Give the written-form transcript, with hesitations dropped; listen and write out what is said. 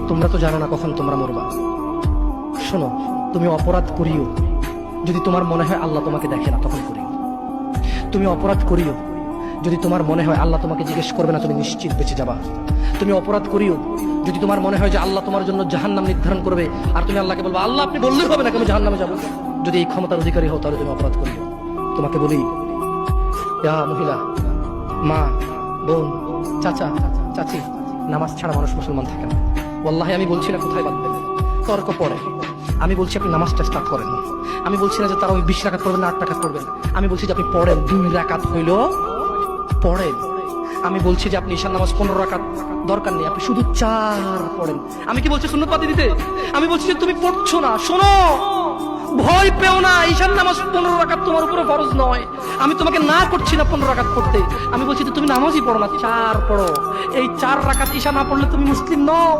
তোমরা তো জানো না কখন তোমরা মরবা। শোনো, তুমি অপরাধ করিও যদি তোমার মনে হয় আল্লাহ তোমাকে দেখে না, তখন করিও। তুমি অপরাধ করিও যদি তোমার মনে হয় আল্লাহ তোমাকে জিজ্ঞেস করবে না, তুমি নিশ্চিত বেঁচে যাবা। তুমি অপরাধ করিও যদি তোমার মনে হয় যে আল্লাহ তোমার জন্য জাহান্নাম নির্ধারণ করবে, আর তুমি আল্লাহকে বলবা আল্লাহ আপনি বললেই হবে না আমি জাহান্নামে যাবো। যদি এই ক্ষমতার অধিকারী হও তাহলে তুমি অপরাধ করিও। তোমাকে বলি, মহিলা, মা, বোন, চাচা, চাচি, নামাজ ছাড়া মানুষ মুসলমান থাকে না। ওয়াল্লাহি আমি বলছি না কোথায় বাঁধবেন, তর্ক পড়ে। আমি বলছি আপনি নামাজটা স্টার্ট করেন। আমি বলছি না যে তারা ওই 20 রাকাত করবেন না 8 রাকাত করবেন। আমি বলছি যে আপনি পড়েন, 2 রাকাত হইল পড়েন। আমি বলছি যে আপনি ঈশান নামাজ 15 রাকাত দরকার নেই, আপনি শুধু 4 পড়েন। আমি কি বলছি সুন্নত বাদ দিতে? আমি বলছি যে তুমি পড়ছো না, শোনো, ভয় পেও না, ঈশান নামাজ 15 রাকাত তোমার উপরে ফরজ নয়। আমি তোমাকে না করছি না 15 রাকাত পড়তে। আমি বলছি যে তুমি নামাজই পড়ো না, 4 পড়ো। এই 4 রাকাত ঈশা না পড়লে তুমি মুসলিম নও।